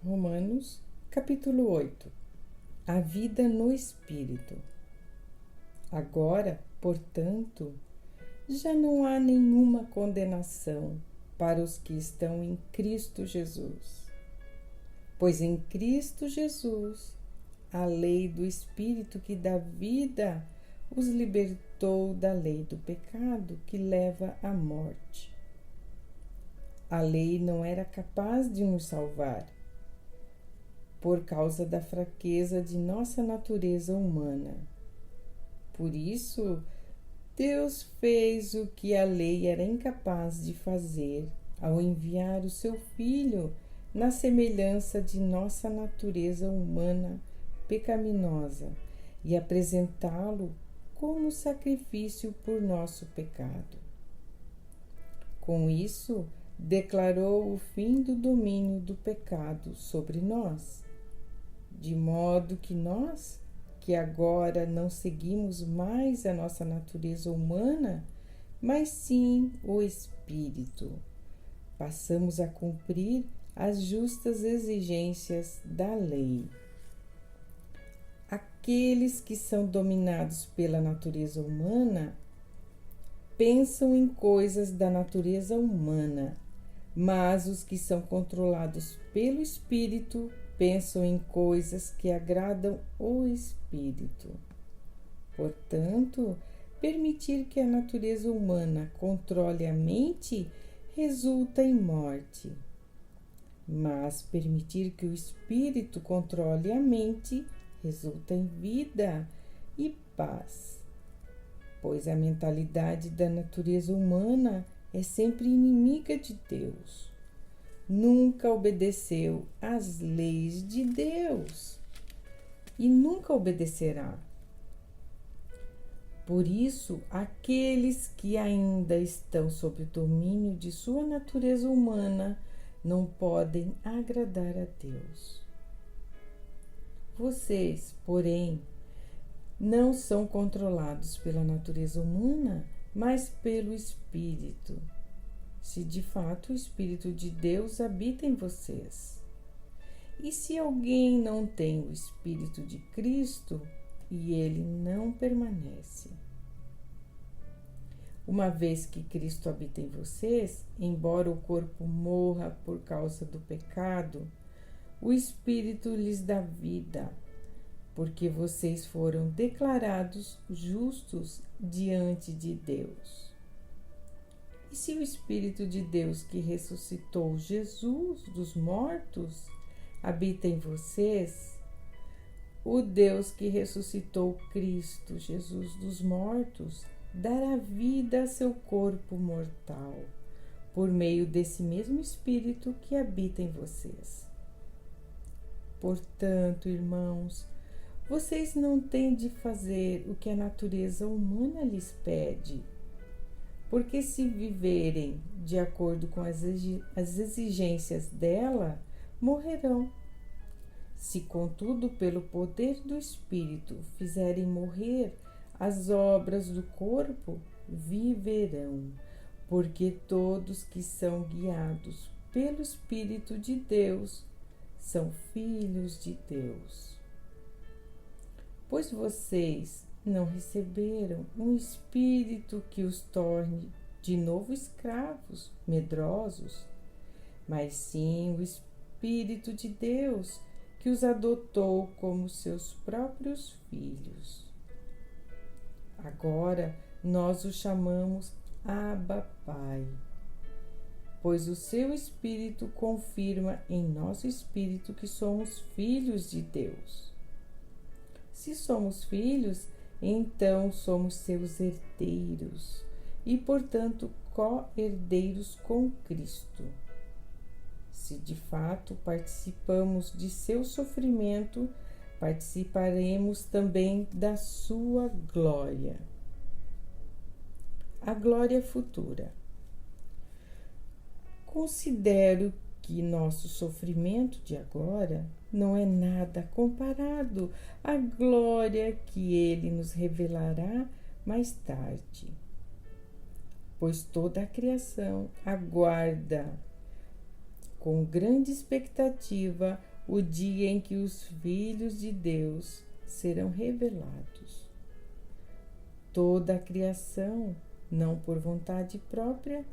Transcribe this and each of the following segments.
Romanos, capítulo 8. A vida no Espírito. Agora, portanto, já não há nenhuma condenação para os que estão em Cristo Jesus. Pois em Cristo Jesus, a lei do Espírito que dá vida os libertou da lei do pecado que leva à morte. A lei não era capaz de nos salvar, por causa da fraqueza de nossa natureza humana. Por isso, Deus fez o que a lei era incapaz de fazer ao enviar o seu Filho na semelhança de nossa natureza humana pecaminosa e apresentá-lo como sacrifício por nosso pecado. Com isso, declarou o fim do domínio do pecado sobre nós, de modo que nós, que agora não seguimos mais a nossa natureza humana, mas sim o Espírito, passamos a cumprir as justas exigências da lei. Aqueles que são dominados pela natureza humana pensam em coisas da natureza humana, mas os que são controlados pelo Espírito pensam em coisas que agradam o Espírito. Portanto, permitir que a natureza humana controle a mente resulta em morte, mas permitir que o Espírito controle a mente resulta em vida e paz, pois a mentalidade da natureza humana é sempre inimiga de Deus. Nunca obedeceu às leis de Deus e nunca obedecerá. Por isso, aqueles que ainda estão sob o domínio de sua natureza humana não podem agradar a Deus. Vocês, porém, não são controlados pela natureza humana, mas pelo Espírito, se de fato o Espírito de Deus habita em vocês. E se alguém não tem o Espírito de Cristo, e ele não permanece. Uma vez que Cristo habita em vocês, embora o corpo morra por causa do pecado, o Espírito lhes dá vida, porque vocês foram declarados justos diante de Deus. E se o Espírito de Deus que ressuscitou Jesus dos mortos habita em vocês, o Deus que ressuscitou Cristo Jesus dos mortos dará vida a seu corpo mortal, por meio desse mesmo Espírito que habita em vocês. Portanto, irmãos, vocês não têm de fazer o que a natureza humana lhes pede, porque se viverem de acordo com as exigências dela, morrerão. Se, contudo, pelo poder do Espírito fizerem morrer as obras do corpo, viverão, porque todos que são guiados pelo Espírito de Deus são filhos de Deus. Pois vocês não receberam um espírito que os torne de novo escravos, medrosos, mas sim o Espírito de Deus que os adotou como seus próprios filhos. Agora nós o chamamos Abba, Pai, pois o seu Espírito confirma em nosso espírito que somos filhos de Deus. Se somos filhos, então somos seus herdeiros e, portanto, co-herdeiros com Cristo. Se de fato participamos de seu sofrimento, participaremos também da sua glória. A glória futura. Considero que nosso sofrimento de agora não é nada comparado à glória que ele nos revelará mais tarde. Pois toda a criação aguarda com grande expectativa o dia em que os filhos de Deus serão revelados. Toda a criação, não por vontade própria,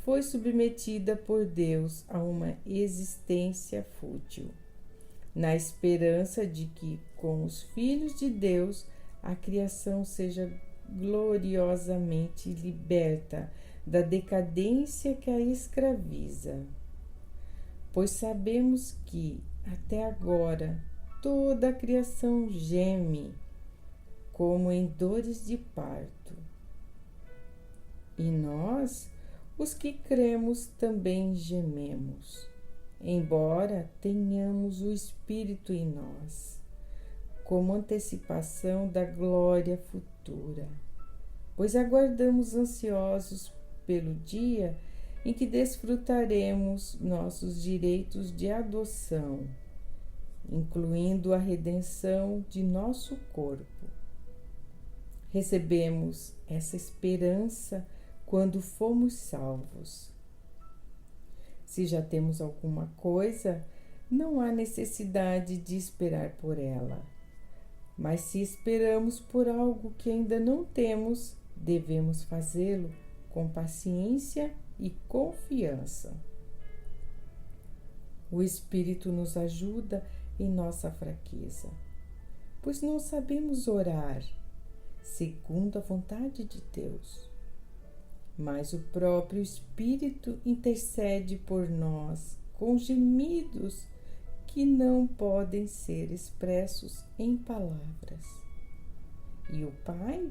foi submetida por Deus a uma existência fútil, na esperança de que, com os filhos de Deus, a criação seja gloriosamente liberta da decadência que a escraviza. Pois sabemos que, até agora, toda a criação geme, como em dores de parto. E nós, os que cremos, também gememos, embora tenhamos o Espírito em nós, como antecipação da glória futura, pois aguardamos ansiosos pelo dia em que desfrutaremos nossos direitos de adoção, incluindo a redenção de nosso corpo. Recebemos essa esperança quando fomos salvos. Se já temos alguma coisa, não há necessidade de esperar por ela. Mas se esperamos por algo que ainda não temos, devemos fazê-lo com paciência e confiança. O Espírito nos ajuda em nossa fraqueza, pois não sabemos orar segundo a vontade de Deus. Mas o próprio Espírito intercede por nós com gemidos que não podem ser expressos em palavras. E o Pai,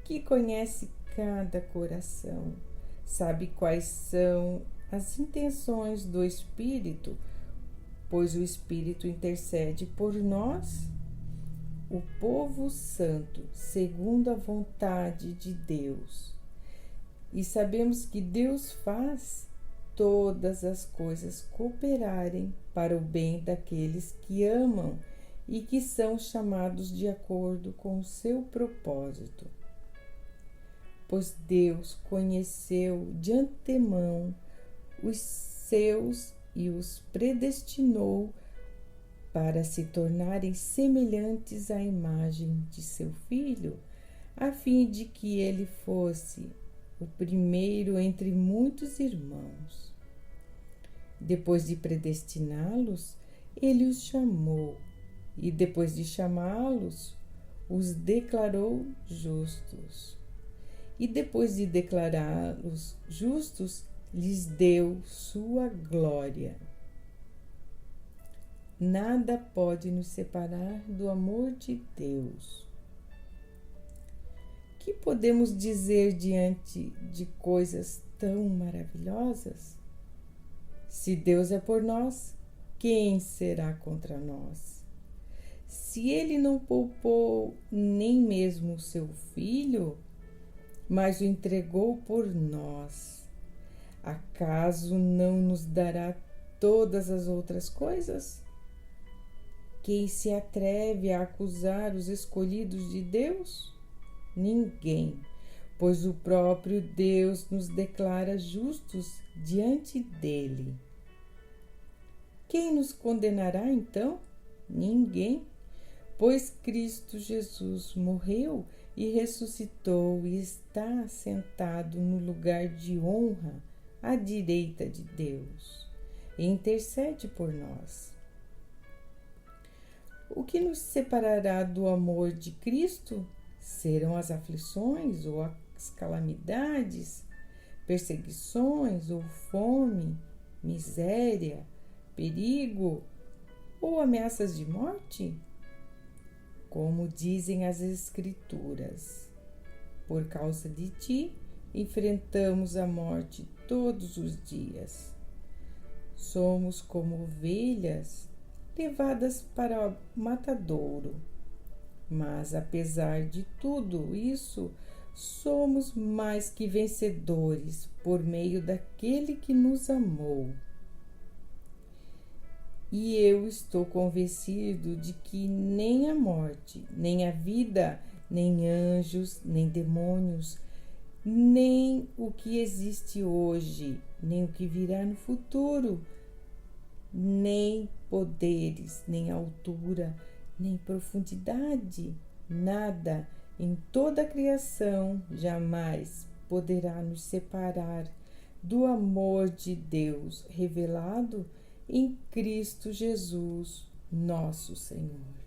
que conhece cada coração, sabe quais são as intenções do Espírito, pois o Espírito intercede por nós, o povo santo, segundo a vontade de Deus. E sabemos que Deus faz todas as coisas cooperarem para o bem daqueles que amam e que são chamados de acordo com o seu propósito. Pois Deus conheceu de antemão os seus e os predestinou para se tornarem semelhantes à imagem de seu Filho, a fim de que ele fosse o primeiro entre muitos irmãos. Depois de predestiná-los, ele os chamou, e depois de chamá-los, os declarou justos. E depois de declará-los justos, lhes deu sua glória. Nada pode nos separar do amor de Deus. Que podemos dizer diante de coisas tão maravilhosas? Se Deus é por nós, quem será contra nós? Se Ele não poupou nem mesmo o seu Filho, mas o entregou por nós, acaso não nos dará todas as outras coisas? Quem se atreve a acusar os escolhidos de Deus? Ninguém, pois o próprio Deus nos declara justos diante dele. Quem nos condenará então? Ninguém, pois Cristo Jesus morreu e ressuscitou e está sentado no lugar de honra à direita de Deus e intercede por nós. O que nos separará do amor de Cristo? Serão as aflições ou as calamidades, perseguições ou fome, miséria, perigo ou ameaças de morte? Como dizem as Escrituras, por causa de ti enfrentamos a morte todos os dias. Somos como ovelhas levadas para o matadouro. Mas, apesar de tudo isso, somos mais que vencedores por meio daquele que nos amou. E eu estou convencido de que nem a morte, nem a vida, nem anjos, nem demônios, nem o que existe hoje, nem o que virá no futuro, nem poderes, nem altura, nem profundidade, nada em toda a criação jamais poderá nos separar do amor de Deus revelado em Cristo Jesus, nosso Senhor.